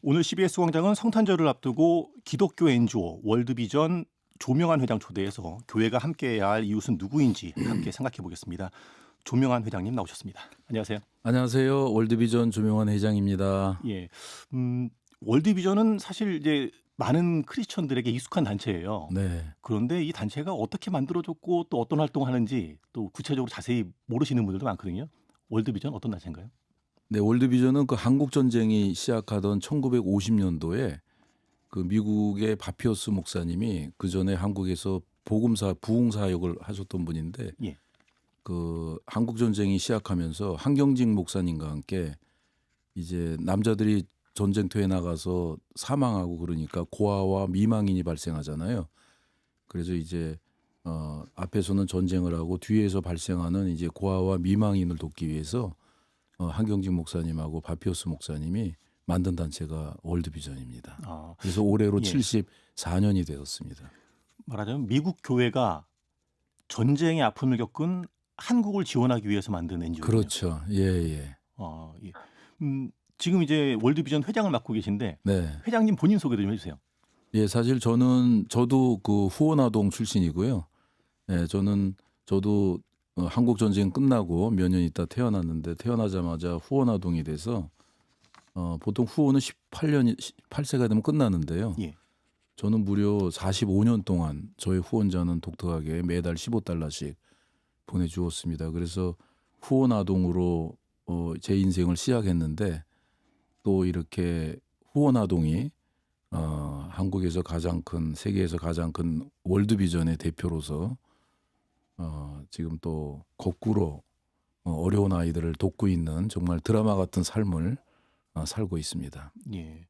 오늘 CBS 광장은 성탄절을 앞두고 기독교 NGO 월드비전 조명환 회장 초대해서 교회가 함께해야 할 이웃은 누구인지 함께 생각해 보겠습니다. 조명환 회장님 나오셨습니다. 안녕하세요. 안녕하세요. 월드비전 조명환 회장입니다. 예, 월드비전은 사실 이제 많은 크리스천들에게 익숙한 단체예요. 네. 그런데 이 단체가 어떻게 만들어졌고 또 어떤 활동을 하는지 또 구체적으로 자세히 모르시는 분들도 많거든요. 월드비전 어떤 단체인가요? 네, 월드비전은 그 한국 전쟁이 시작하던 1950년도에 그 미국의 바피어스 목사님이 그 전에 한국에서 복음사 부흥 사역을 하셨던 분인데 예, 그 한국 전쟁이 시작하면서 한경직 목사님과 함께 이제 남자들이 전쟁터에 나가서 사망하고 그러니까 고아와 미망인이 발생하잖아요. 그래서 이제 앞에서는 전쟁을 하고 뒤에서 발생하는 이제 고아와 미망인을 돕기 위해서 한경직 목사님하고 바피오스 목사님이 만든 단체가 월드비전입니다. 아, 그래서 올해로 예. 74년이 되었습니다. 말하자면 미국 교회가 전쟁의 아픔을 겪은 한국을 지원하기 위해서 만든 NGO군요. 그렇죠. 예, 예. 예. 지금 이제 월드비전 회장을 맡고 계신데 네. 회장님 본인 소개 좀 해주세요. 예, 사실 저도 그 후원아동 출신이고요. 예, 저도 한국 전쟁 끝나고 몇 년 있다 태어났는데 태어나자마자 후원아동이 돼서 보통 후원은 18세가 되면 끝나는데요. 예. 저는 무려 45년 동안 저의 후원자는 독특하게 매달 $15씩 보내주었습니다. 그래서 후원아동으로 제 인생을 시작했는데 또 이렇게 후원아동이 한국에서 가장 큰 세계에서 가장 큰 월드비전의 대표로서 지금 또 거꾸로 어려운 아이들을 돕고 있는 정말 드라마 같은 삶을 살고 있습니다. 예.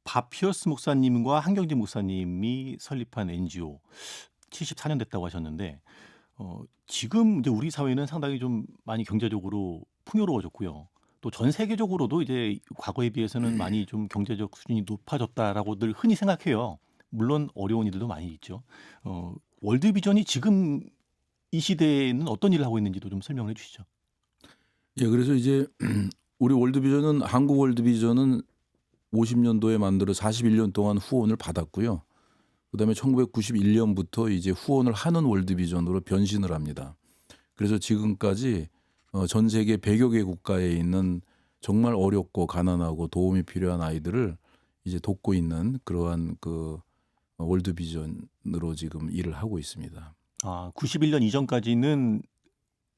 바피어스 목사님과 한경진 목사님이 설립한 NGO 74년 됐다고 하셨는데 지금 이제 우리 사회는 상당히 좀 많이 경제적으로 풍요로워졌고요. 또 전 세계적으로도 이제 과거에 비해서는 많이 좀 경제적 수준이 높아졌다라고 늘 흔히 생각해요. 물론 어려운 일들도 많이 있죠. 월드비전이 지금 이 시대에는 어떤 일을 하고 있는지도 좀 설명을 해주시죠. 예, 그래서 이제 우리 월드비전은 한국 월드비전은 50년도에 만들어 41년 동안 후원을 받았고요. 그다음에 1991년부터 이제 후원을 하는 월드비전으로 변신을 합니다. 그래서 지금까지 전 세계 100여 개 국가에 있는 정말 어렵고 가난하고 도움이 필요한 아이들을 이제 돕고 있는 그러한 그 월드비전으로 지금 일을 하고 있습니다. 91년 이전까지는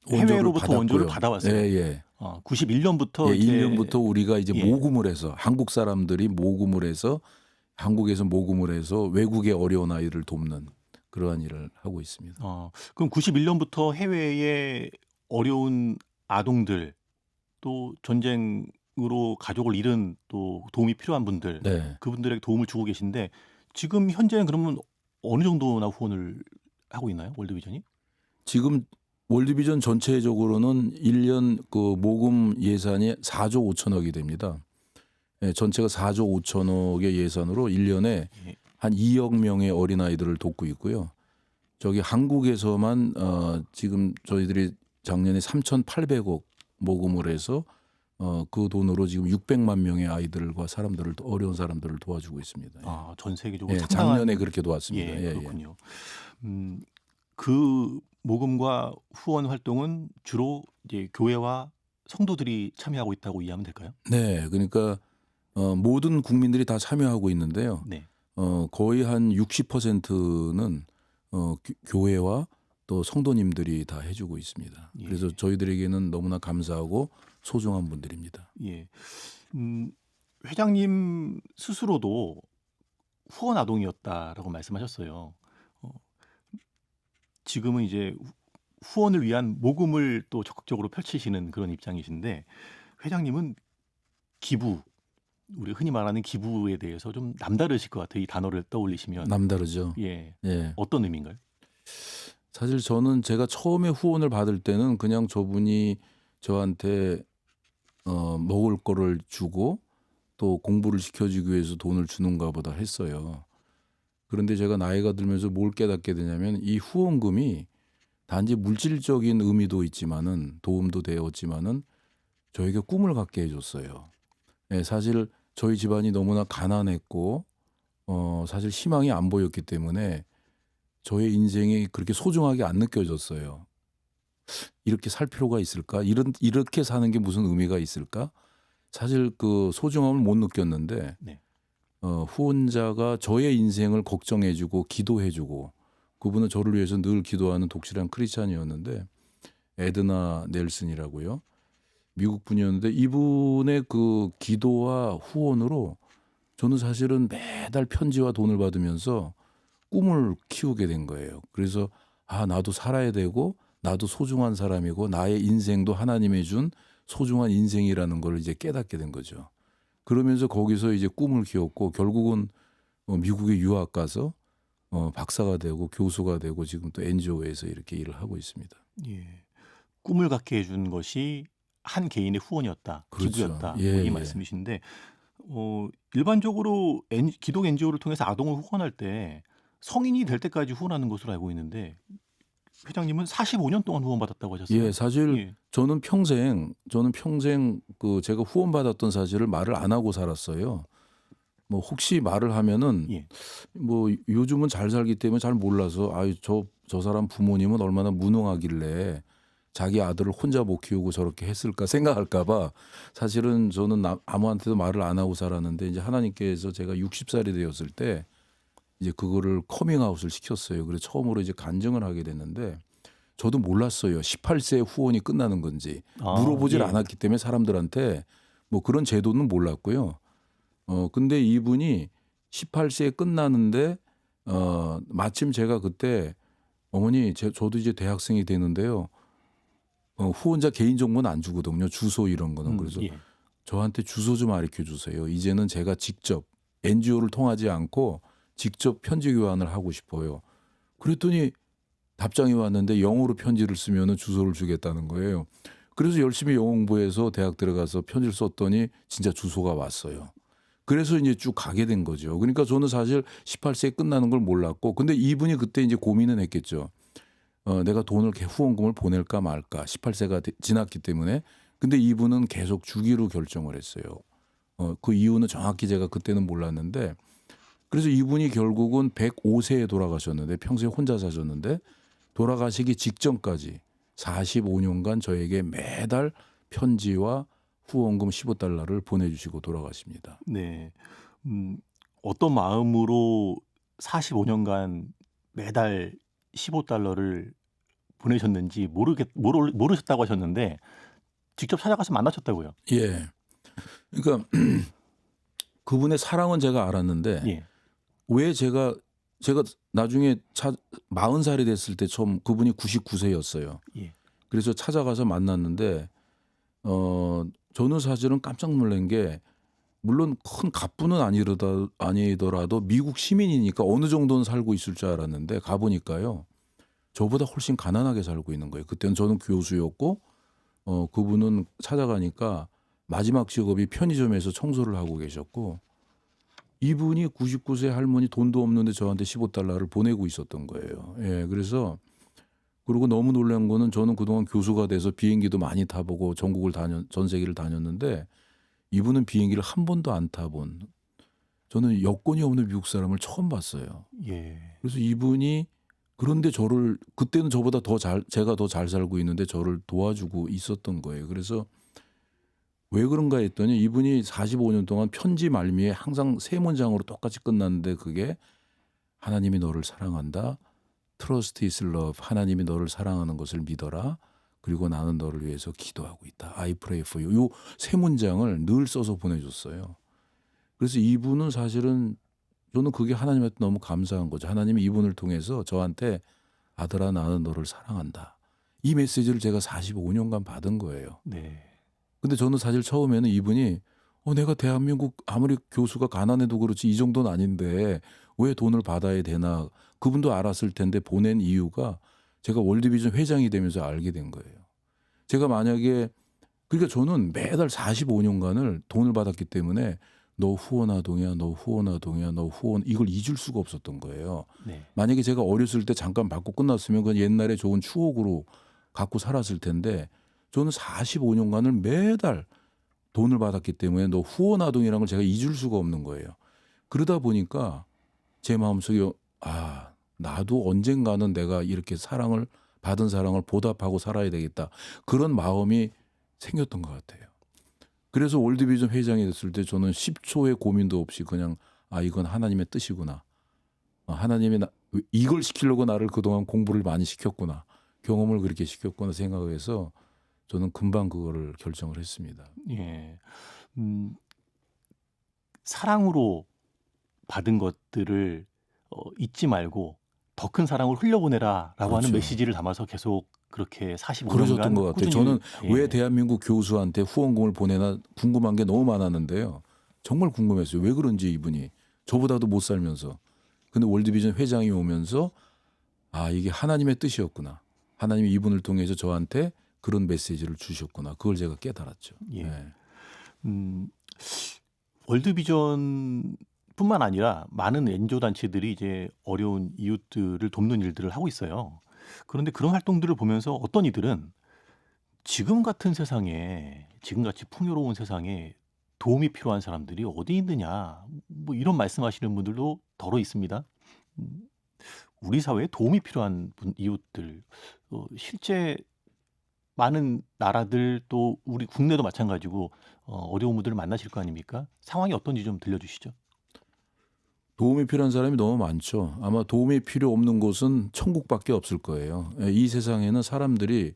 원조를 해외로부터 원조를 받았고요. 받아왔어요. 예, 예. 91년부터 예, 1년부터 우리가 이제 예. 모금을 해서 한국 사람들이 모금을 해서 한국에서 모금을 해서 외국의 어려운 아이들을 돕는 그러한 일을 하고 있습니다. 그럼 91년부터 해외의 어려운 아동들 또 전쟁으로 가족을 잃은 또 도움이 필요한 분들 네. 그분들에게 도움을 주고 계신데 지금 현재는 그러면 어느 정도나 후원을 하고 있나요? 월드비전이? 지금 월드비전 전체적으로는 1년 그 모금 예산이 4조 5천억이 됩니다. 예, 전체가 4조 5천억의 예산으로 1년에 예. 한 2억 명의 어린아이들을 돕고 있고요. 저기 한국에서만 지금 저희들이 작년에 3,800억 모금을 해서 그 돈으로 지금 600만 명의 아이들과 사람들을 어려운 사람들을 도와주고 있습니다. 전 세계적으로 예, 상당한 작년에 그렇게 도왔습니다. 예, 예, 예. 그렇군요. 그 모금과 후원 활동은 주로 이제 교회와 성도들이 참여하고 있다고 이해하면 될까요? 네, 그러니까 모든 국민들이 다 참여하고 있는데요. 네. 거의 한 60%는 교회와 또 성도님들이 다 해주고 있습니다. 예. 그래서 저희들에게는 너무나 감사하고 소중한 분들입니다. 예. 회장님 스스로도 후원 아동이었다라고 말씀하셨어요. 지금은 이제 후원을 위한 모금을 또 적극적으로 펼치시는 그런 입장이신데 회장님은 기부, 우리 흔히 말하는 기부에 대해서 좀 남다르실 것 같아요. 이 단어를 떠올리시면. 남다르죠. 예. 예. 어떤 의미인가요? 사실 저는 제가 처음에 후원을 받을 때는 그냥 저분이 저한테 먹을 거를 주고 또 공부를 시켜주기 위해서 돈을 주는가 보다 했어요. 그런데 제가 나이가 들면서 뭘 깨닫게 되냐면 이 후원금이 단지 물질적인 의미도 있지만은 도움도 되었지만은 저에게 꿈을 갖게 해줬어요. 예, 사실 저희 집안이 너무나 가난했고 사실 희망이 안 보였기 때문에 저의 인생이 그렇게 소중하게 안 느껴졌어요. 이렇게 살 필요가 있을까? 이렇게 사는 게 무슨 의미가 있을까? 사실 그 소중함을 못 느꼈는데 네. 후원자가 저의 인생을 걱정해주고 기도해주고 그분은 저를 위해서 늘 기도하는 독실한 크리스찬이었는데 에드나 넬슨이라고요. 미국 분이었는데 이분의 그 기도와 후원으로 저는 사실은 매달 편지와 돈을 받으면서 꿈을 키우게 된 거예요. 그래서 나도 살아야 되고 나도 소중한 사람이고 나의 인생도 하나님이 준 소중한 인생이라는 걸 이제 깨닫게 된 거죠. 그러면서 거기서 이제 꿈을 키웠고 결국은 미국에 유학 가서 박사가 되고 교수가 되고 지금 또 NGO에서 이렇게 일을 하고 있습니다. 예. 꿈을 갖게 해준 것이 한 개인의 후원이었다, 그렇죠. 기부였다, 예, 뭐 이 예. 말씀이신데 일반적으로 기독 NGO를 통해서 아동을 후원할 때 성인이 될 때까지 후원하는 것으로 알고 있는데 회장님은 45년 동안 후원받았다고 하셨어요. 예, 사실 예. 저는 평생 그 제가 후원받았던 사실을 말을 안 하고 살았어요. 뭐 혹시 말을 하면은 예. 뭐 요즘은 잘 살기 때문에 잘 몰라서 저 사람 부모님은 얼마나 무능하길래 자기 아들을 혼자 못 키우고 저렇게 했을까 생각할까 봐 사실은 저는 아무한테도 말을 안 하고 살았는데 이제 하나님께서 제가 60살이 되었을 때 이제 그거를 커밍아웃을 시켰어요. 그래서 처음으로 이제 간증을 하게 됐는데 저도 몰랐어요. 18세에 후원이 끝나는 건지 물어보질 예. 않았기 때문에 사람들한테 뭐 그런 제도는 몰랐고요. 근데 이분이 18세에 끝나는데 마침 제가 그때 어머니 저도 이제 대학생이 되는데요. 후원자 개인 정보는 안 주거든요. 주소 이런 거는. 그래서 예. 저한테 주소 좀 알려 주세요. 이제는 제가 직접 NGO를 통하지 않고 직접 편지 교환을 하고 싶어요. 그랬더니 답장이 왔는데 영어로 편지를 쓰면은 주소를 주겠다는 거예요. 그래서 열심히 영어 공부해서 대학 들어가서 편지를 썼더니 진짜 주소가 왔어요. 그래서 이제 쭉 가게 된 거죠. 그러니까 저는 사실 18세에 끝나는 걸 몰랐고 근데 이분이 그때 이제 고민은 했겠죠. 내가 돈을 후원금을 보낼까 말까 18세가 지났기 때문에 근데 이분은 계속 주기로 결정을 했어요. 그 이유는 정확히 제가 그때는 몰랐는데 그래서 이분이 결국은 105세에 돌아가셨는데 평소에 혼자 사셨는데 돌아가시기 직전까지 45년간 저에게 매달 편지와 후원금 15달러를 보내주시고 돌아가십니다. 네. 어떤 마음으로 45년간 매달 15달러를 보내셨는지 모르셨다고 하셨는데 직접 찾아가서 만나셨다고요. 예. 그러니까 그분의 사랑은 제가 알았는데 예. 왜 제가 나중에 40살이 됐을 때 처음 그분이 99세였어요. 예. 그래서 찾아가서 만났는데 저는 사실은 깜짝 놀란 게 물론 큰 갑부는 아니더라도 미국 시민이니까 어느 정도는 살고 있을 줄 알았는데 가보니까요. 저보다 훨씬 가난하게 살고 있는 거예요. 그때는 저는 교수였고 그분은 찾아가니까 마지막 직업이 편의점에서 청소를 하고 계셨고 이분이 99세 할머니 돈도 없는데 저한테 15달러를 보내고 있었던 거예요. 예, 그래서 그리고 너무 놀란 거는 저는 그동안 교수가 돼서 비행기도 많이 타보고 전 세계를 다녔는데 이분은 비행기를 한 번도 안 타본 저는 여권이 없는 미국 사람을 처음 봤어요. 예. 그래서 이분이 그런데 저를 그때는 저보다 제가 더 잘 살고 있는데 저를 도와주고 있었던 거예요. 그래서 왜 그런가 했더니 이분이 45년 동안 편지 말미에 항상 세 문장으로 똑같이 끝났는데 그게 하나님이 너를 사랑한다. Trust is love. 하나님이 너를 사랑하는 것을 믿어라. 그리고 나는 너를 위해서 기도하고 있다. I pray for you. 요 세 문장을 늘 써서 보내줬어요. 그래서 이분은 사실은 저는 그게 하나님한테 너무 감사한 거죠. 하나님이 이분을 통해서 저한테 아들아 나는 너를 사랑한다. 이 메시지를 제가 45년간 받은 거예요. 네. 근데 저는 사실 처음에는 이분이 내가 대한민국 아무리 교수가 가난해도 그렇지 이 정도는 아닌데 왜 돈을 받아야 되나. 그분도 알았을 텐데 보낸 이유가 제가 월드비전 회장이 되면서 알게 된 거예요. 제가 만약에 그러니까 저는 매달 45년간을 돈을 받았기 때문에 너 후원아동이야, 너 후원아동이야, 너 후원 이걸 잊을 수가 없었던 거예요. 네. 만약에 제가 어렸을 때 잠깐 받고 끝났으면 그건 옛날에 좋은 추억으로 갖고 살았을 텐데 저는 45년간을 매달 돈을 받았기 때문에 너 후원 아동이라는 걸 제가 잊을 수가 없는 거예요. 그러다 보니까 제 마음속에 나도 언젠가는 내가 이렇게 사랑을 받은 사랑을 보답하고 살아야 되겠다. 그런 마음이 생겼던 것 같아요. 그래서 월드비전 회장이 됐을 때 저는 10초의 고민도 없이 그냥 이건 하나님의 뜻이구나. 하나님이 이걸 시키려고 나를 그동안 공부를 많이 시켰구나. 경험을 그렇게 시켰구나 생각해서 저는 금방 그거를 결정을 했습니다. 예. 사랑으로 받은 것들을 잊지 말고 더 큰 사랑을 흘려보내라라고 하는 그렇죠. 메시지를 담아서 계속 그렇게 45년간 그러셨던 것 같아요. 꾸준히 저는 왜 예. 대한민국 교수한테 후원금을 보내나 궁금한 게 너무 많았는데요. 정말 궁금했어요. 왜 그런지 이분이 저보다도 못 살면서. 근데 월드비전 회장이 오면서 이게 하나님의 뜻이었구나. 하나님이 이분을 통해서 저한테 그런 메시지를 주셨구나. 그걸 제가 깨달았죠. 예. 네. 월드비전뿐만 아니라 많은 NGO 단체들이 이제 어려운 이웃들을 돕는 일들을 하고 있어요. 그런데 그런 활동들을 보면서 어떤 이들은 지금 같은 세상에, 지금같이 풍요로운 세상에 도움이 필요한 사람들이 어디 있느냐, 뭐 이런 말씀하시는 분들도 더러 있습니다. 음, 우리 사회에 도움이 필요한 이웃들, 실제 많은 나라들 또 우리 국내도 마찬가지고 어려운 분들을 만나실 거 아닙니까? 상황이 어떤지 좀 들려주시죠. 도움이 필요한 사람이 너무 많죠. 아마 도움이 필요 없는 곳은 천국밖에 없을 거예요. 이 세상에는 사람들이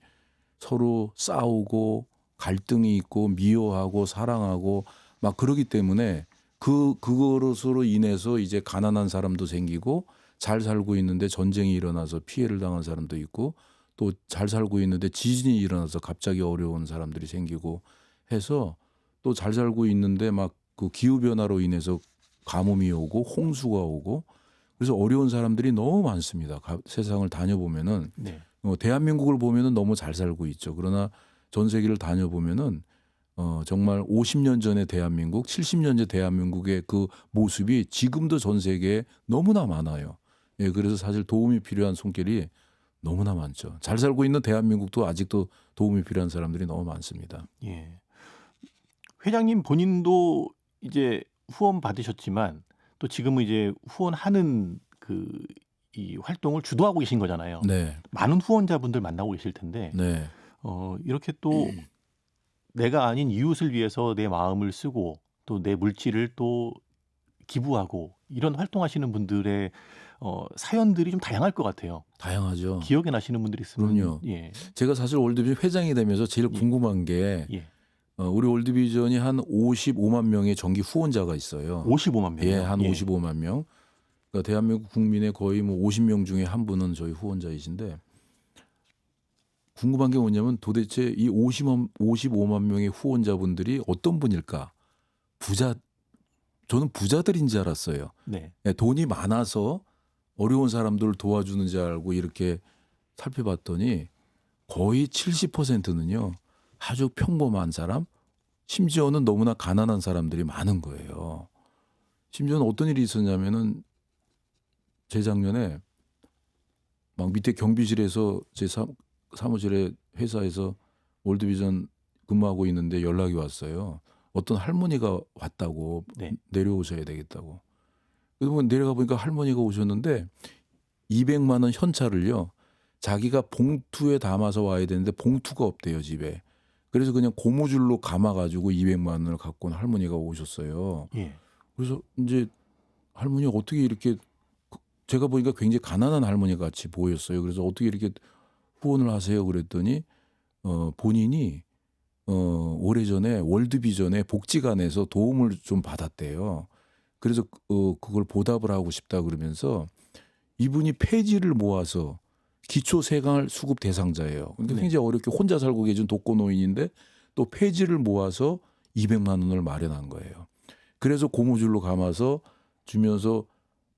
서로 싸우고 갈등이 있고 미워하고 사랑하고 막 그러기 때문에 그것으로 인해서 이제 가난한 사람도 생기고 잘 살고 있는데 전쟁이 일어나서 피해를 당한 사람도 있고 또 잘 살고 있는데 지진이 일어나서 갑자기 어려운 사람들이 생기고 해서 또 잘 살고 있는데 막 그 기후 변화로 인해서 가뭄이 오고 홍수가 오고 그래서 어려운 사람들이 너무 많습니다. 세상을 다녀보면은 네. 대한민국을 보면은 너무 잘 살고 있죠. 그러나 전 세계를 다녀보면은 정말 50년 전의 대한민국, 70년 전 대한민국의 그 모습이 지금도 전 세계에 너무나 많아요. 예, 그래서 사실 도움이 필요한 손길이 너무나 많죠. 잘 살고 있는 대한민국도 아직도 도움이 필요한 사람들이 너무 많습니다. 예. 회장님 본인도 이제 후원 받으셨지만 또 지금은 이제 후원하는 이 활동을 주도하고 계신 거잖아요. 네, 많은 후원자분들 만나고 계실 텐데 네, 이렇게 또 내가 아닌 이웃을 위해서 내 마음을 쓰고 또 내 물질을 또 기부하고 이런 활동하시는 분들의 사연들이 좀 다양할 것 같아요. 다양하죠. 기억에 나시는 분들이 있으면 그럼요. 예, 제가 사실 월드비전 회장이 되면서 제일 예. 궁금한 게 예. 우리 월드비전이 한 55만 명의 정기 후원자가 있어요. 55만 명이요. 예, 한 55만 명. 그러니까 대한민국 국민의 거의 뭐 50명 중에 한 분은 저희 후원자이신데 궁금한 게 뭐냐면 도대체 이 55만 명의 후원자분들이 어떤 분일까? 저는 부자들인 줄 알았어요. 네. 예, 돈이 많아서 어려운 사람들을 도와주는 줄 알고 이렇게 살펴봤더니 거의 70%는요. 아주 평범한 사람, 심지어는 너무나 가난한 사람들이 많은 거예요. 심지어는 어떤 일이 있었냐면은 재작년에 막 밑에 경비실에서 제 사무실에 회사에서 월드비전 근무하고 있는데 연락이 왔어요. 어떤 할머니가 왔다고 네. 내려오셔야 되겠다고. 그래서 뭐 내려가 보니까 할머니가 오셨는데 200만 원 현찰을요. 자기가 봉투에 담아서 와야 되는데 봉투가 없대요 집에. 그래서 그냥 고무줄로 감아가지고 200만 원을 갖고 온 할머니가 오셨어요. 예. 그래서 이제 할머니가 어떻게 이렇게 제가 보니까 굉장히 가난한 할머니 같이 보였어요. 그래서 어떻게 이렇게 후원을 하세요? 그랬더니 본인이 오래전에 월드비전의 복지관에서 도움을 좀 받았대요. 그래서 그걸 보답을 하고 싶다 그러면서 이분이 폐지를 모아서 기초생활 수급 대상자예요. 그러니까 네. 굉장히 어렵게 혼자 살고 계신 독거노인인데 또 폐지를 모아서 200만 원을 마련한 거예요. 그래서 고무줄로 감아서 주면서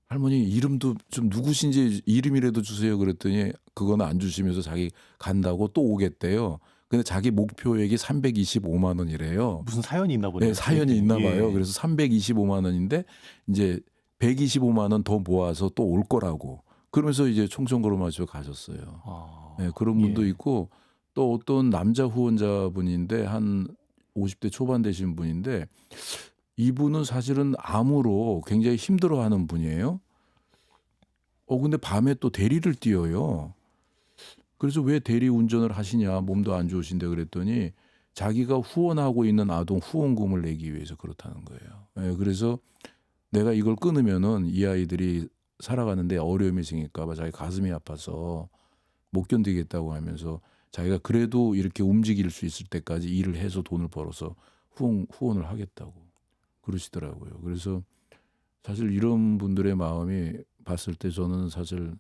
할머니 이름도 좀 누구신지 이름이라도 주세요 그랬더니 그거는 안 주시면서 자기 간다고 또 오겠대요. 근데 자기 목표액이 325만 원이래요. 무슨 사연이 있나 보네요. 네, 사연이 있나 봐요. 예. 그래서 325만 원인데 이제 125만 원 더 모아서 또 올 거라고. 그러면서 이제 총총 걸어마시고 가셨어요. 네, 그런 분도 예. 있고 또 어떤 남자 후원자분인데 한 50대 초반 되신 분인데 이분은 사실은 암으로 굉장히 힘들어하는 분이에요. 근데 밤에 또 대리를 뛰어요. 그래서 왜 대리 운전을 하시냐, 몸도 안 좋으신데 그랬더니 자기가 후원하고 있는 아동 후원금을 내기 위해서 그렇다는 거예요. 예, 그래서 내가 이걸 끊으면은 이 아이들이 살아가는데 어려움이 생길까 봐 자기 가슴이 아파서 못 견디겠다고 하면서 자기가 그래도 이렇게 움직일 수 있을 때까지 일을 해서 돈을 벌어서 후원을 하겠다고 그러시더라고요. 그래서 사실 이런 분들의 마음이 봤을 때 저는 사실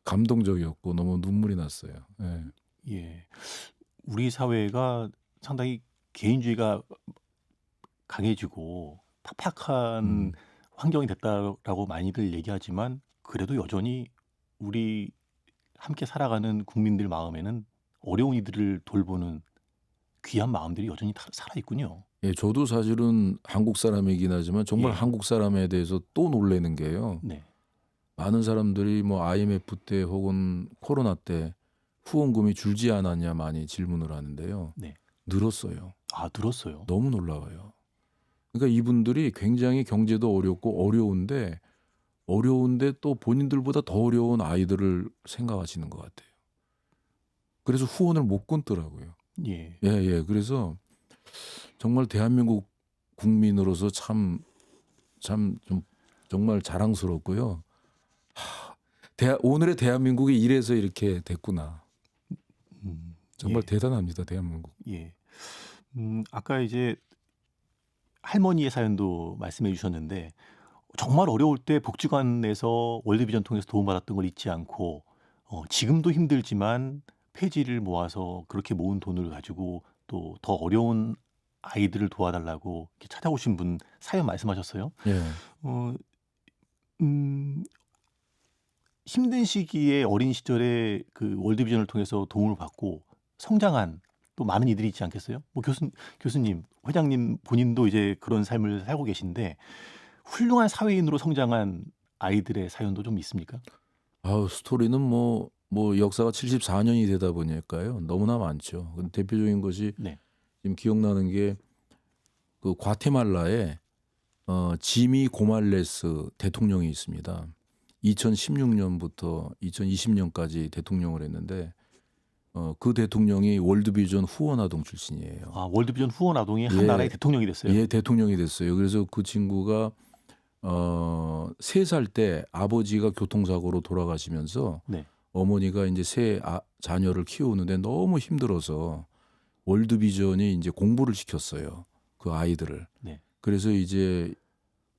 감동적이었고 너무 눈물이 났어요. 예. 예. 우리 사회가 상당히 개인주의가 강해지고 팍팍한 음. 환경이 됐다라고 많이들 얘기하지만 그래도 여전히 우리 함께 살아가는 국민들 마음에는 어려운 이들을 돌보는 귀한 마음들이 여전히 살아있군요. 예, 저도 사실은 한국 사람이긴 하지만 정말 예. 한국 사람에 대해서 또 놀라는 게요. 네. 많은 사람들이 뭐 IMF 때 혹은 코로나 때 후원금이 줄지 않았냐 많이 질문을 하는데요. 네. 늘었어요. 아, 들었어요. 너무 놀라워요. 그러니까 이분들이 굉장히 경제도 어렵고 어려운데 또 본인들보다 더 어려운 아이들을 생각하시는 것 같아요. 그래서 후원을 못 끊더라고요. 예. 예. 그래서 정말 대한민국 국민으로서 참 좀 정말 자랑스럽고요. 오늘의 대한민국이 이래서 이렇게 됐구나. 정말 예. 대단합니다, 대한민국. 예. 아까 이제 할머니의 사연도 말씀해 주셨는데 정말 어려울 때 복지관에서 월드비전 통해서 도움받았던 걸 잊지 않고 지금도 힘들지만 폐지를 모아서 그렇게 모은 돈을 가지고 또 더 어려운 아이들을 도와달라고 이렇게 찾아오신 분 사연 말씀하셨어요. 예. 어, 음, 힘든 시기에 어린 시절에 그 월드비전을 통해서 도움을 받고 성장한 또 많은 이들이 있지 않겠어요? 뭐 교수님, 회장님 본인도 이제 그런 삶을 살고 계신데 훌륭한 사회인으로 성장한 아이들의 사연도 좀 있습니까? 스토리는 뭐 역사가 74년이 되다 보니까요. 너무나 많죠. 근데 대표적인 것이 네. 지금 기억나는 게 그 과테말라에 지미 고말레스 대통령이 있습니다. 2016년부터 2020년까지 대통령을 했는데 그 대통령이 월드비전 후원 아동 출신이에요. 아, 월드비전 후원 아동이 한 예. 나라의 대통령이 됐어요. 예, 대통령이 됐어요. 그래서 그 친구가 3살 때 아버지가 교통사고로 돌아가시면서 네. 어머니가 이제 새 자녀를 키우는데 너무 힘들어서 월드비전이 이제 공부를 시켰어요. 그 아이들을. 네. 그래서 이제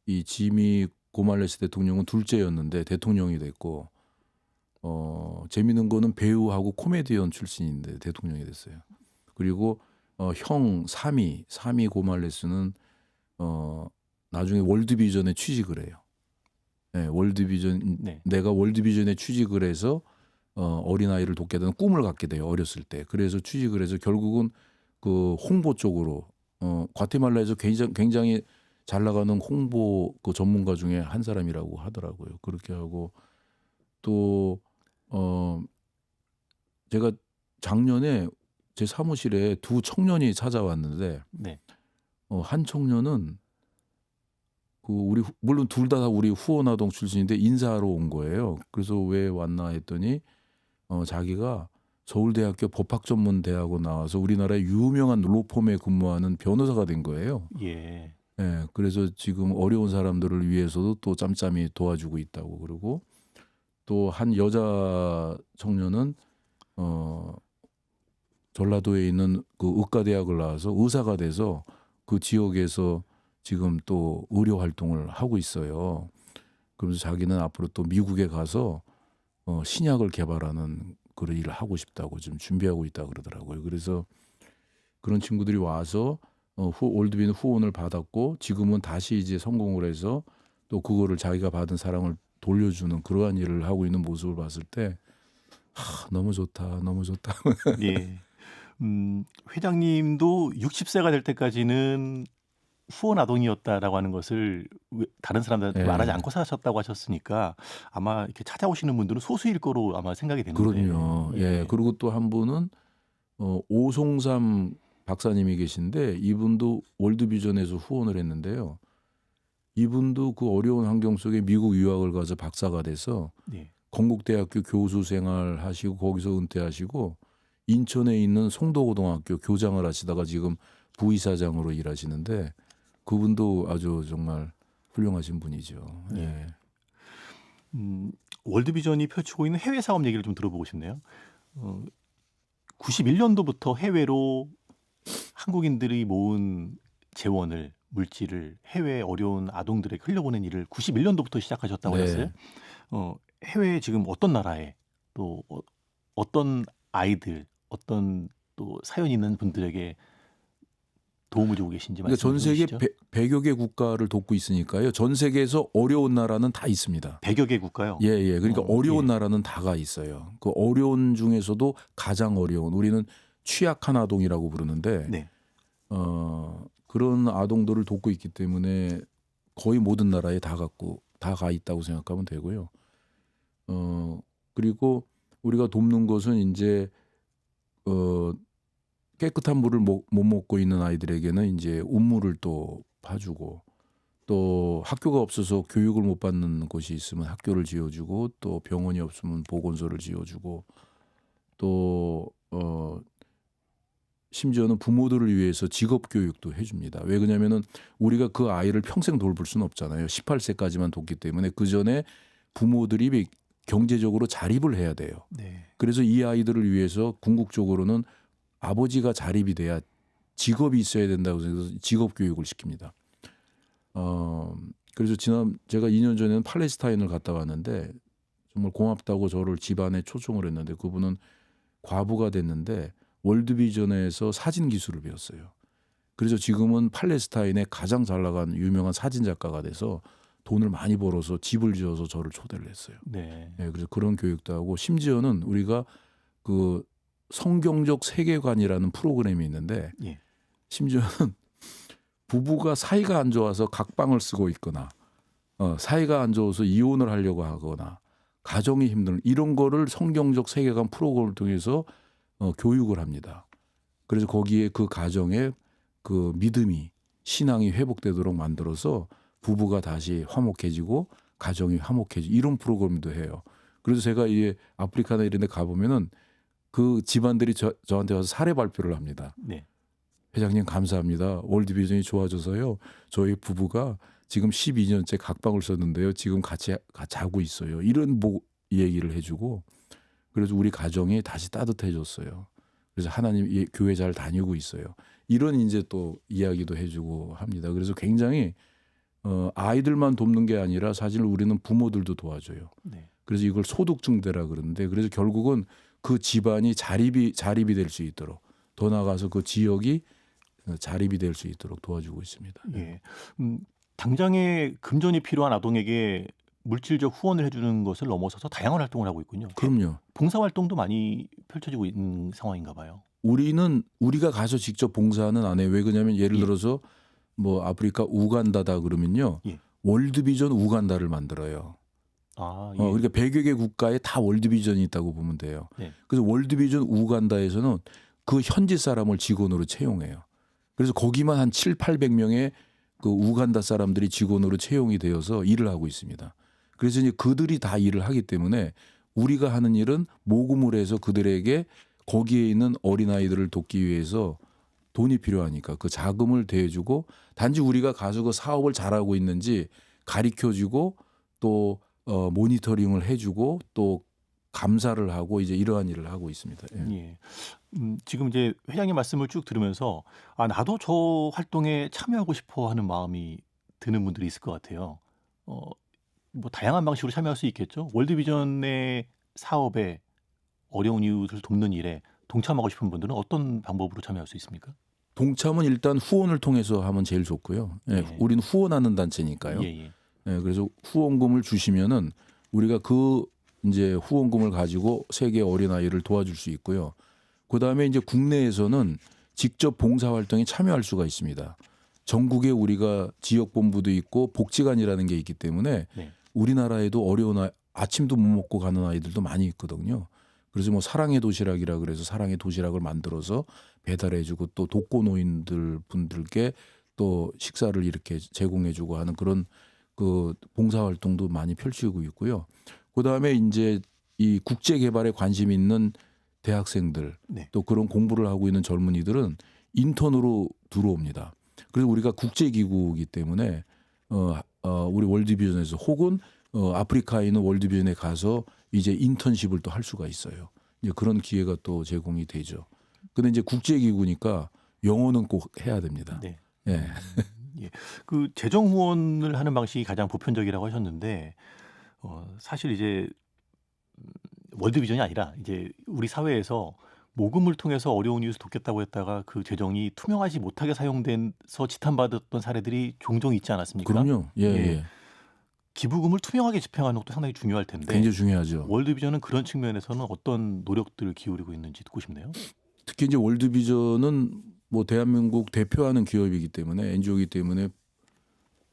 이 지미 고말레스 대통령은 둘째였는데 대통령이 됐고 재미있는 거는 배우하고 코미디언 출신인데 대통령이 됐어요. 그리고 형 사미 고말레스는 나중에 월드비전에 취직을 해요. 네, 월드비전 네. 내가 월드비전에 취직을 해서 어린아이를 돕게 되는 꿈을 갖게 돼요. 어렸을 때. 그래서 취직을 해서 결국은 그 홍보 쪽으로 과테말라에서 굉장히 잘 나가는 홍보 그 전문가 중에 한 사람이라고 하더라고요. 그렇게 하고 또 제가 작년에 제 사무실에 두 청년이 찾아왔는데 네. 한 청년은 물론 둘 다 우리 후원아동 출신인데 인사하러 온 거예요. 그래서 왜 왔나 했더니 자기가 서울대학교 법학전문대학원 나와서 우리나라의 유명한 로펌에 근무하는 변호사가 된 거예요. 예. 예, 그래서 지금 어려운 사람들을 위해서도 또 짬짬이 도와주고 있다고 그러고 또 한 여자 청년은 전라도에 있는 그 의과대학을 나와서 의사가 돼서 그 지역에서 지금 또 의료 활동을 하고 있어요. 그러면서 자기는 앞으로 또 미국에 가서 신약을 개발하는 그런 일을 하고 싶다고 지금 준비하고 있다고 그러더라고요. 그래서 그런 친구들이 와서 월드비전 후원을 받았고 지금은 다시 이제 성공을 해서 또 그거를 자기가 받은 사랑을 돌려주는 그러한 일을 하고 있는 모습을 봤을 때 너무 좋다, 너무 좋다. 예. 회장님도 60세가 될 때까지는 후원 아동이었다라고 하는 것을 다른 사람들한테 예. 말하지 않고 사셨다고 하셨으니까 아마 이렇게 찾아오시는 분들은 소수일 거로 아마 생각이 되는데. 그럼요. 예. 그리고 또 한 분은 오송삼 박사님이 계신데 이분도 월드비전에서 후원을 했는데요. 이분도 그 어려운 환경 속에 미국 유학을 가서 박사가 돼서 네. 건국대학교 교수 생활 하시고 거기서 은퇴하시고 인천에 있는 송도고등학교 교장을 하시다가 지금 부이사장으로 일하시는데 그분도 아주 정말 훌륭하신 분이죠. 예. 예. 월드비전이 펼치고 있는 해외 사업 얘기를 좀 들어보고 싶네요. 91년도부터 해외로 한국인들이 모은 재원을 물질을 해외 어려운 아동들에게 흘려보낸 일을 91년도부터 시작하셨다고 네. 하셨어요. 해외에 지금 어떤 나라에 또 어떤 아이들, 어떤 또 사연 있는 분들에게 도움을 주고 계신지 그러니까 전 말씀해 세계 주시죠. 100여 개 국가를 돕고 있으니까요. 전 세계에서 어려운 나라는 다 있습니다. 100여 개 국가요. 예, 예. 그러니까 어려운 예. 나라는 다가 있어요. 그 어려운 중에서도 가장 어려운 우리는 취약한 아동이라고 부르는데 네. 그런 아동들을 돕고 있기 때문에 거의 모든 나라에 다 가 있다고 생각하면 되고요. 그리고 우리가 돕는 것은 이제 깨끗한 물을 못 먹고 있는 아이들에게는 이제 운물을 또 봐주고 또 학교가 없어서 교육을 못 받는 곳이 있으면 학교를 지어주고 또 병원이 없으면 보건소를 지어주고 또 심지어는 부모들을 위해서 직업 교육도 해줍니다. 왜 그러냐면은 우리가 그 아이를 평생 돌볼 수는 없잖아요. 18세까지만 돕기 때문에 그 전에 부모들이 경제적으로 자립을 해야 돼요. 네. 그래서 그래서 이 아이들을 위해서 궁극적으로는 아버지가 자립이 돼야 직업이 있어야 된다고 해서 직업 교육을 시킵니다. 그래서 제가 2년 전에는 팔레스타인을 갔다 왔는데 정말 고맙다고 저를 집안에 초청을 했는데 그분은 과부가 됐는데 월드비전에서 사진 기술을 배웠어요. 그래서 지금은 팔레스타인의 가장 잘 나간 유명한 사진 작가가 돼서 돈을 많이 벌어서 집을 지어서 저를 초대를 했어요. 네. 네, 그래서 그런 교육도 하고 심지어는 우리가 그 성경적 세계관이라는 프로그램이 있는데 예. 심지어는 부부가 사이가 안 좋아서 각방을 쓰고 있거나 사이가 안 좋아서 이혼을 하려고 하거나 가정이 힘든 이런 거를 성경적 세계관 프로그램을 통해서 교육을 합니다. 그래서 거기에 그 가정의 그 믿음이 신앙이 회복되도록 만들어서 부부가 다시 화목해지고 가정이 화목해지고 이런 프로그램도 해요. 그래서 제가 이 아프리카나 이런 데 가보면은 그 집안들이 저한테 와서 사례 발표를 합니다. 네. 회장님 감사합니다. 월드비전이 좋아져서요. 저희 부부가 지금 12년째 각방을 썼는데요. 지금 같이 자고 있어요. 이런 얘기를 해주고 그래서 우리 가정이 다시 따뜻해졌어요. 그래서 하나님 교회 잘 다니고 있어요. 이런 이제 또 이야기도 해주고 합니다. 그래서 굉장히 아이들만 돕는 게 아니라 사실 우리는 부모들도 도와줘요. 네. 그래서 이걸 소득증대라 그러는데 그래서 결국은 그 집안이 자립이 될 수 있도록 더 나아가서 그 지역이 자립이 될 수 있도록 도와주고 있습니다. 예. 당장에 금전이 필요한 아동에게 물질적 후원을 해주는 것을 넘어서서 다양한 활동을 하고 있군요. 그럼요. 봉사 활동도 많이 펼쳐지고 있는 상황인가 봐요. 우리가 가서 직접 봉사는 안 해요. 왜 그러냐면 예를 예. 들어서 뭐 아프리카 우간다다 그러면요. 예. 월드비전 우간다를 만들어요. 아, 예. 그러니까 100여 개 국가에 다 월드비전이 있다고 보면 돼요. 네. 그래서 월드비전 우간다에서는 그 현지 사람을 직원으로 채용해요. 그래서 거기만 한 700~800명의 그 우간다 사람들이 직원으로 채용이 되어서 일을 하고 있습니다. 그래서 이제 그들이 다 일을 하기 때문에 우리가 하는 일은 모금을 해서 그들에게 거기에 있는 어린아이들을 돕기 위해서 돈이 필요하니까 그 자금을 대주고 단지 우리가 가서 그 사업을 잘하고 있는지 가르쳐주고 또 모니터링을 해주고 또 감사를 하고 이제 이러한 일을 하고 있습니다. 예. 예. 지금 이제 회장님 말씀을 쭉 들으면서 나도 저 활동에 참여하고 싶어 하는 마음이 드는 분들이 있을 것 같아요. 뭐 다양한 방식으로 참여할 수 있겠죠. 월드비전의 사업에 어려운 이웃을 돕는 일에 동참하고 싶은 분들은 어떤 방법으로 참여할 수 있습니까? 동참은 일단 후원을 통해서 하면 제일 좋고요. 예, 예. 우리는 후원하는 단체니까요. 예, 예. 예, 그래서 후원금을 주시면은 우리가 그 이제 후원금을 가지고 세계 어린아이를 도와줄 수 있고요. 그다음에 이제 국내에서는 직접 봉사 활동에 참여할 수가 있습니다. 전국에 우리가 지역 본부도 있고 복지관이라는 게 있기 때문에 네. 우리나라에도 어려운 아침도 못 먹고 가는 아이들도 많이 있거든요. 그래서 뭐 사랑의 도시락이라 그래서 사랑의 도시락을 만들어서 배달해주고 또 독거노인들 분들께 또 식사를 이렇게 제공해주고 하는 그런 그 봉사활동도 많이 펼치고 있고요. 그 다음에 이제 이 국제 개발에 관심 있는 대학생들 네. 또 그런 공부를 하고 있는 젊은이들은 인턴으로 들어옵니다. 그래서 우리가 국제기구이기 때문에 우리 월드비전에서 혹은 아프리카에 있는 월드비전에 가서 이제 인턴십을 또 할 수가 있어요. 이제 그런 기회가 또 제공이 되죠. 근데 이제 국제기구니까 영어는 꼭 해야 됩니다. 네. 예. 예. 그 재정 후원을 하는 방식이 가장 보편적이라고 하셨는데 사실 이제 월드비전이 아니라 이제 우리 사회에서 모금을 통해서 어려운 이웃을 돕겠다고 했다가 그 재정이 투명하지 못하게 사용돼서 지탄받았던 사례들이 종종 있지 않았습니까? 그럼요. 예, 예. 예. 기부금을 투명하게 집행하는 것도 상당히 중요할 텐데 굉장히 중요하죠. 월드비전은 그런 측면에서는 어떤 노력들을 기울이고 있는지 듣고 싶네요. 특히 이제 월드비전은 뭐 대한민국 대표하는 기업이기 때문에 NGO이기 때문에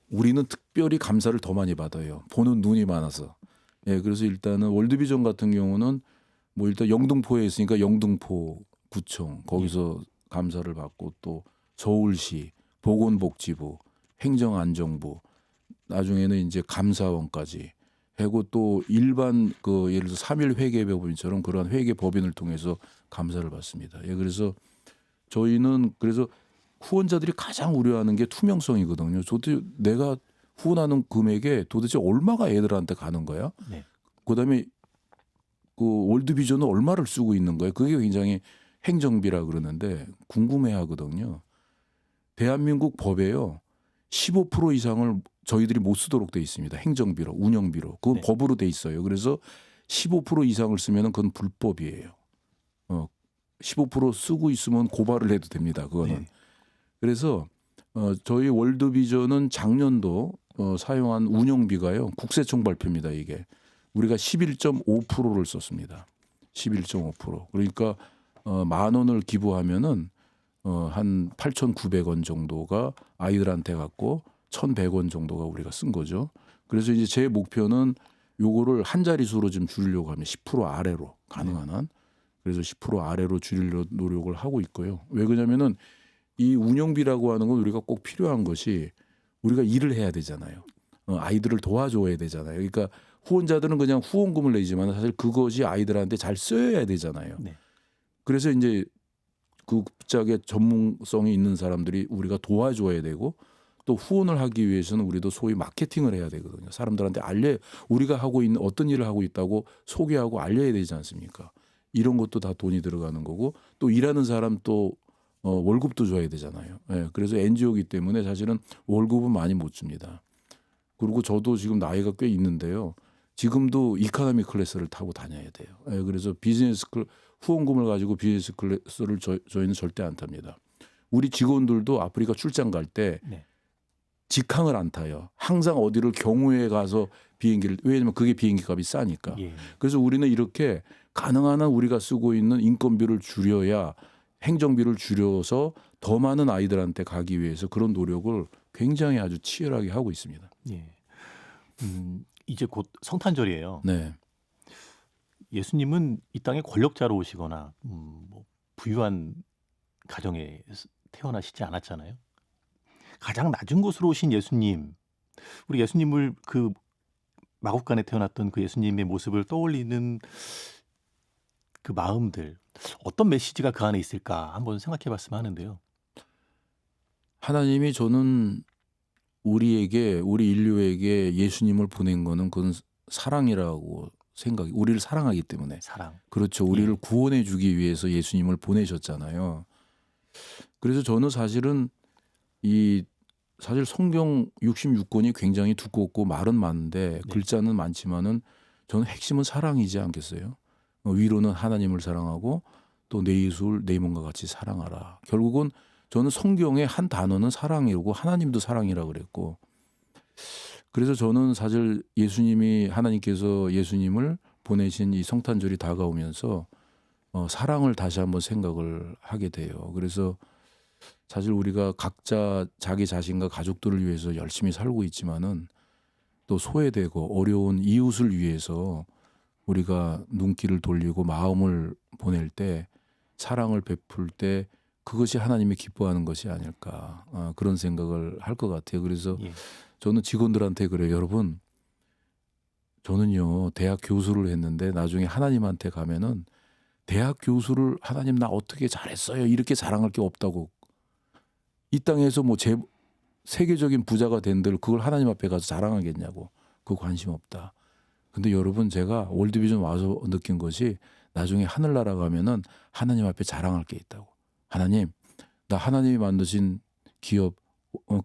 우리는 특별히 감사를 더 많이 받아요. 보는 눈이 많아서. 예, 그래서 일단은 월드비전 같은 경우는 뭐 일단 영등포에 있으니까 영등포 구청 거기서 감사를 받고 또 서울시 보건복지부 행정안정부 나중에는 이제 감사원까지 하고 또 일반 그 예를 들어 3일 회계법인처럼 그러한 회계법인을 통해서 감사를 받습니다. 예, 그래서 저희는 그래서 후원자들이 가장 우려하는 게 투명성이거든요. 도대체 내가 후원하는 금액에 도대체 얼마가 애들한테 가는 거야? 네. 그다음에 그 월드비전은 얼마를 쓰고 있는 거예요? 그게 굉장히 행정비라 그러는데 궁금해하거든요. 대한민국 법에요. 15% 이상을 저희들이 못 쓰도록 돼 있습니다. 행정비로, 운영비로. 그건 네. 법으로 돼 있어요. 그래서 15% 이상을 쓰면 그건 불법이에요. 15% 쓰고 있으면 고발을 해도 됩니다. 그거는. 네. 그래서 저희 월드비전은 작년도 사용한 운영비가요. 국세청 발표입니다. 이게. 우리가 11.5%를 썼습니다. 11.5%. 그러니까 10,000원을 기부하면은 한 8,900원 정도가 아이들한테 갔고 1,100원 정도가 우리가 쓴 거죠. 그래서 이제 제 목표는 요거를 한 자릿수로 좀 줄이려고 하면 10% 아래로 가능한 한. 그래서 10% 아래로 줄이려 노력을 하고 있고요. 왜 그러냐면은 이 운영비라고 하는 건 우리가 꼭 필요한 것이 우리가 일을 해야 되잖아요. 아이들을 도와줘야 되잖아요. 그러니까 후원자들은 그냥 후원금을 내지만 사실 그것이 아이들한테 잘 쓰여야 되잖아요. 네. 그래서 이제 그 급작에 전문성이 있는 사람들이 우리가 도와줘야 되고 또 후원을 하기 위해서는 우리도 소위 마케팅을 해야 되거든요. 사람들한테 우리가 하고 있는 어떤 일을 하고 있다고 소개하고 알려야 되지 않습니까? 이런 것도 다 돈이 들어가는 거고 또 일하는 사람 또 월급도 줘야 되잖아요. 예, 그래서 NGO이기 때문에 사실은 월급은 많이 못 줍니다. 그리고 저도 지금 나이가 꽤 있는데요. 지금도 이코노미 클래스를 타고 다녀야 돼요. 예, 그래서 후원금을 가지고 비즈니스 클래스를 저희는 절대 안 탑니다. 우리 직원들도 아프리카 출장 갈 때 네. 직항을 안 타요. 항상 어디를 경유해 가서 비행기를 왜냐하면 그게 비행기 값이 싸니까. 예. 그래서 우리는 이렇게 가능한 한 우리가 쓰고 있는 인건비를 줄여야 행정비를 줄여서 더 많은 아이들한테 가기 위해서 그런 노력을 굉장히 아주 치열하게 하고 있습니다. 예. 이제 곧 성탄절이에요. 네. 예수님은 이 땅에 권력자로 오시거나 뭐 부유한 가정에 태어나시지 않았잖아요. 가장 낮은 곳으로 오신 예수님, 우리 예수님을 그 마국간에 태어났던 그 예수님의 모습을 떠올리는 그 마음들, 어떤 메시지가 그 안에 있을까 한번 생각해봤으면 하는데요. 하나님이 저는 우리 인류에게 예수님을 보낸 거는 그건 사랑이라고 우리를 사랑하기 때문에. 사랑. 그렇죠. 우리를 예. 구원해 주기 위해서 예수님을 보내셨잖아요. 그래서 저는 사실은 사실 성경 66권이 굉장히 두껍고 말은 많은데 글자는 많지만은 저는 핵심은 사랑이지 않겠어요? 위로는 하나님을 사랑하고 또 내 이웃을 내 몸과 같이 사랑하라. 결국은 저는 성경의 한 단어는 사랑이고 하나님도 사랑이라 그랬고 그래서 저는 사실 하나님께서 예수님을 보내신 이 성탄절이 다가오면서 사랑을 다시 한번 생각을 하게 돼요. 그래서 사실 우리가 각자 자기 자신과 가족들을 위해서 열심히 살고 있지만은 또 소외되고 어려운 이웃을 위해서 우리가 눈길을 돌리고 마음을 보낼 때 사랑을 베풀 때 그것이 하나님이 기뻐하는 것이 아닐까 그런 생각을 할 것 같아요. 그래서 예. 저는 직원들한테 그래요. 여러분 저는요 대학 교수를 했는데 나중에 하나님한테 가면은 대학 교수를 하나님 나 어떻게 잘했어요 이렇게 자랑할 게 없다고. 이 땅에서 뭐 세계적인 부자가 된들 그걸 하나님 앞에 가서 자랑하겠냐고. 그거 관심 없다. 근데 여러분 제가 월드비전 와서 느낀 것이 나중에 하늘나라 가면은 하나님 앞에 자랑할 게 있다고. 하나님 나 하나님이 만드신 기업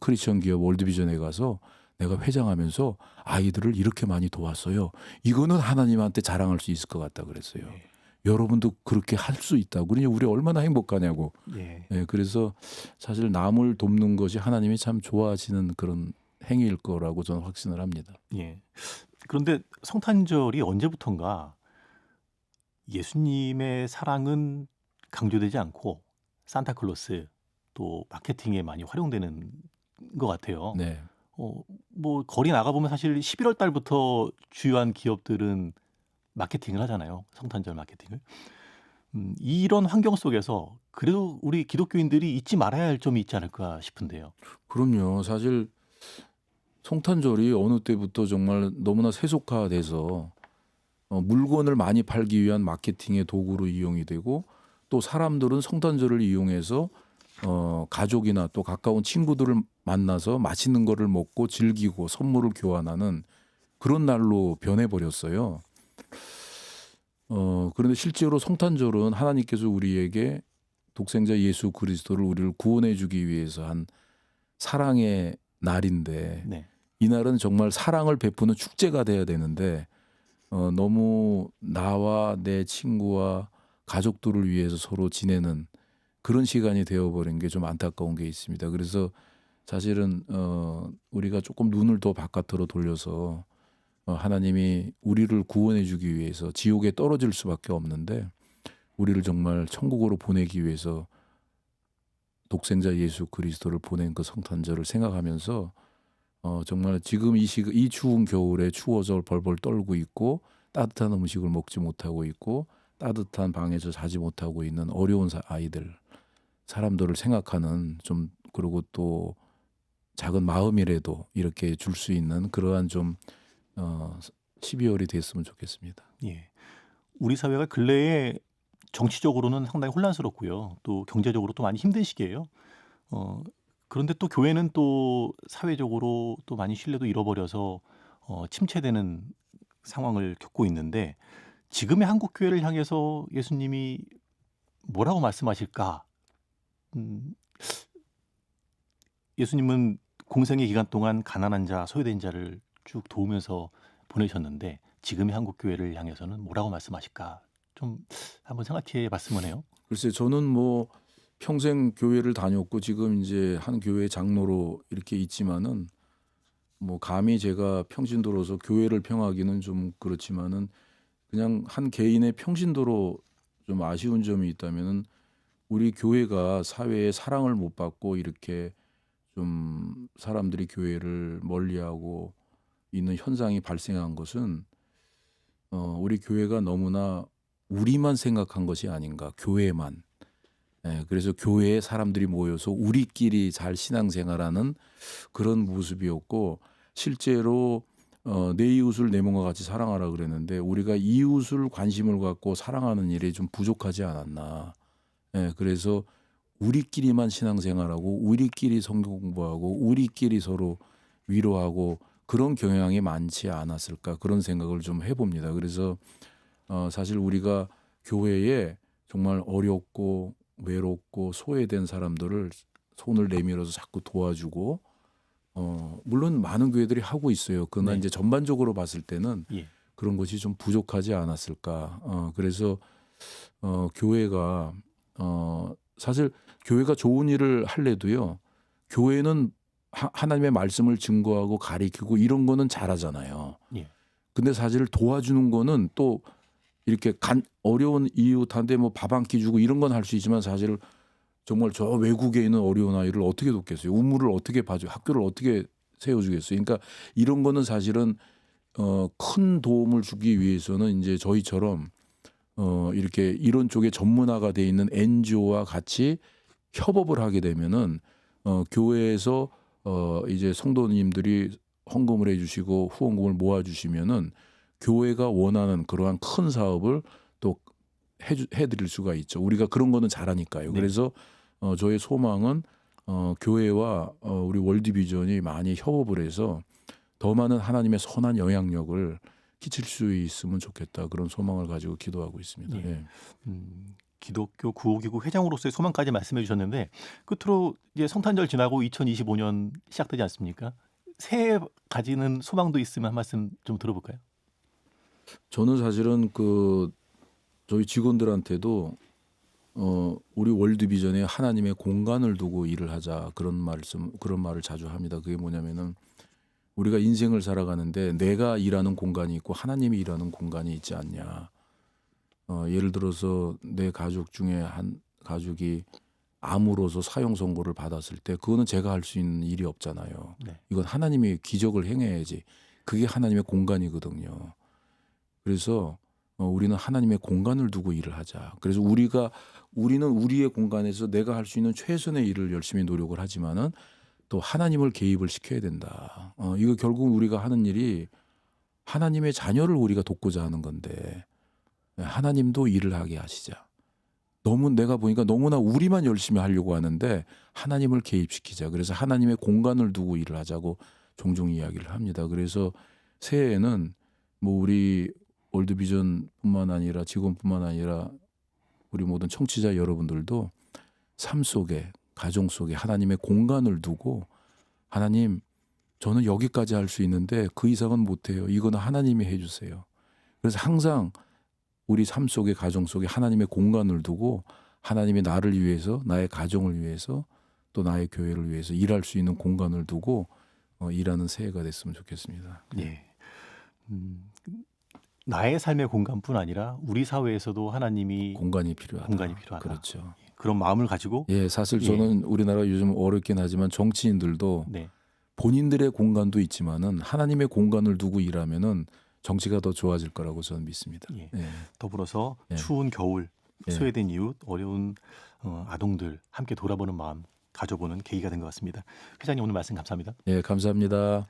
크리스천 기업 월드비전에 가서 내가 회장하면서 아이들을 이렇게 많이 도왔어요. 이거는 하나님한테 자랑할 수 있을 것 같다 그랬어요. 예. 여러분도 그렇게 할 수 있다고. 그러니 우리 얼마나 행복하냐고. 예. 예, 그래서 사실 남을 돕는 것이 하나님이 참 좋아하시는 그런 행위일 거라고 저는 확신을 합니다. 예. 그런데 성탄절이 언제부턴가 예수님의 사랑은 강조되지 않고 산타클로스 또 마케팅에 많이 활용되는 것 같아요. 네. 뭐 거리 나가 보면 사실 11월 달부터 주요한 기업들은 마케팅을 하잖아요. 성탄절 마케팅을. 이런 환경 속에서 그래도 우리 기독교인들이 잊지 말아야 할 점이 있지 않을까 싶은데요. 그럼요. 사실 성탄절이 어느 때부터 정말 너무나 세속화돼서 물건을 많이 팔기 위한 마케팅의 도구로 이용이 되고 또 사람들은 성탄절을 이용해서 가족이나 또 가까운 친구들을 만나서 맛있는 거를 먹고 즐기고 선물을 교환하는 그런 날로 변해버렸어요. 그런데 실제로 성탄절은 하나님께서 우리에게 독생자 예수 그리스도를 우리를 구원해 주기 위해서 한 사랑의 날인데 네. 이 날은 정말 사랑을 베푸는 축제가 돼야 되는데 너무 나와 내 친구와 가족들을 위해서 서로 지내는 그런 시간이 되어버린 게 좀 안타까운 게 있습니다. 그래서 사실은 우리가 조금 눈을 더 바깥으로 돌려서 하나님이 우리를 구원해 주기 위해서 지옥에 떨어질 수밖에 없는데 우리를 정말 천국으로 보내기 위해서 독생자 예수 그리스도를 보낸 그 성탄절을 생각하면서 정말 지금 이 추운 겨울에 추워서 벌벌 떨고 있고 따뜻한 음식을 먹지 못하고 있고 따뜻한 방에서 자지 못하고 있는 어려운 아이들 사람들을 생각하는 좀 그리고 또 작은 마음이라도 이렇게 줄 수 있는 그러한 좀 12월이 됐으면 좋겠습니다. 예. 우리 사회가 근래에 정치적으로는 상당히 혼란스럽고요. 또 경제적으로 또 많이 힘든 시기예요. 그런데 또 교회는 또 사회적으로 또 많이 신뢰도 잃어버려서 침체되는 상황을 겪고 있는데 지금의 한국 교회를 향해서 예수님이 뭐라고 말씀하실까? 예수님은 공생의 기간 동안 가난한 자, 소외된 자를 쭉 도우면서 보내셨는데 지금의 한국 교회를 향해서는 뭐라고 말씀하실까? 좀 한번 생각해 봤으면 해요. 글쎄 저는 뭐 평생 교회를 다녔고 지금 이제 한 교회 장로로 이렇게 있지만은 뭐 감히 제가 평신도로서 교회를 평하기는 좀 그렇지만은 그냥 한 개인의 평신도로 좀 아쉬운 점이 있다면은 우리 교회가 사회에 사랑을 못 받고 이렇게 좀 사람들이 교회를 멀리하고 있는 현상이 발생한 것은 우리 교회가 너무나 우리만 생각한 것이 아닌가. 교회만. 그래서 교회에 사람들이 모여서 우리끼리 잘 신앙생활하는 그런 모습이었고 실제로 내 이웃을 내 몸과 같이 사랑하라 그랬는데 우리가 이웃을 관심을 갖고 사랑하는 일이 좀 부족하지 않았나. 그래서 우리끼리만 신앙생활하고 우리끼리 성경 공부하고 우리끼리 서로 위로하고 그런 경향이 많지 않았을까 그런 생각을 좀 해봅니다. 그래서 사실 우리가 교회에 정말 어렵고 외롭고 소외된 사람들을 손을 내밀어서 자꾸 도와주고 물론 많은 교회들이 하고 있어요. 그러나 네. 이제 전반적으로 봤을 때는 예. 그런 것이 좀 부족하지 않았을까. 그래서 교회가 사실 교회가 좋은 일을 할래도요. 교회는 하나님의 말씀을 증거하고 가리키고 이런 거는 잘하잖아요. 예. 근데 사실 도와주는 거는 또 이렇게 어려운 이웃한테 뭐 밥 한 끼 주고 이런 건 할 수 있지만 사실 정말 저 외국에 있는 어려운 아이를 어떻게 돕겠어요? 우물을 어떻게 봐줘? 학교를 어떻게 세워주겠어요? 그러니까 이런 거는 사실은 큰 도움을 주기 위해서는 이제 저희처럼 이렇게 이런 쪽에 전문화가 돼 있는 NGO와 같이 협업을 하게 되면은 교회에서 이제 성도님들이 헌금을 해주시고 후원금을 모아주시면은 교회가 원하는 그러한 큰 사업을 또 해드릴 수가 있죠. 우리가 그런 거는 잘하니까요. 네. 그래서 저의 소망은 교회와 우리 월드비전이 많이 협업을 해서 더 많은 하나님의 선한 영향력을 끼칠 수 있으면 좋겠다. 그런 소망을 가지고 기도하고 있습니다. 예. 예. 기독교 구호기구 회장으로서의 소망까지 말씀해 주셨는데 끝으로 이제 성탄절 지나고 2025년 시작되지 않습니까? 새해 가지는 소망도 있으면 한 말씀 좀 들어볼까요? 저는 사실은 저희 직원들한테도 우리 월드비전에 하나님의 공간을 두고 일을 하자 그런 말을 자주 합니다. 그게 뭐냐면은 우리가 인생을 살아가는데 내가 일하는 공간이 있고 하나님이 일하는 공간이 있지 않냐. 예를 들어서 내 가족 중에 한 가족이 암으로서 사형 선고를 받았을 때 그거는 제가 할 수 있는 일이 없잖아요. 네. 이건 이건 하나님이 기적을 행해야지. 그게 하나님의 공간이거든요. 그래서 우리는 하나님의 공간을 두고 일을 하자. 그래서 우리는 우리의 공간에서 내가 할 수 있는 최선의 일을 열심히 노력을 하지만은 또 하나님을 개입을 시켜야 된다. 이거 결국 우리가 하는 일이 하나님의 자녀를 우리가 돕고자 하는 건데 하나님도 일을 하게 하시자. 내가 보니까 너무나 우리만 열심히 하려고 하는데 하나님을 개입시키자. 그래서 하나님의 공간을 두고 일을 하자고 종종 이야기를 합니다. 그래서 새해에는 뭐 우리 월드비전뿐만 아니라 직원뿐만 아니라 우리 모든 청취자 여러분들도 삶 속에 가정 속에 하나님의 공간을 두고 하나님 저는 여기까지 할 수 있는데 그 이상은 못해요. 이거는 하나님이 해주세요. 그래서 항상 우리 삶 속에 가정 속에 하나님의 공간을 두고 하나님이 나를 위해서 나의 가정을 위해서 또 나의 교회를 위해서 일할 수 있는 공간을 두고 일하는 새해가 됐으면 좋겠습니다. 예. 나의 삶의 공간뿐 아니라 우리 사회에서도 하나님이 공간이 필요하다. 공간이 필요하다. 그렇죠. 그런 마음을 가지고 예, 사실 저는 우리나라 요즘 어렵긴 하지만 정치인들도 네. 본인들의 공간도 있지만은 하나님의 공간을 두고 일하면은 정치가 더 좋아질 거라고 저는 믿습니다. 예. 예. 더불어서 예. 추운 겨울, 예. 소외된 이웃, 어려운 아동들 함께 돌아보는 마음 가져보는 계기가 된 것 같습니다. 회장님 오늘 말씀 감사합니다. 예, 감사합니다.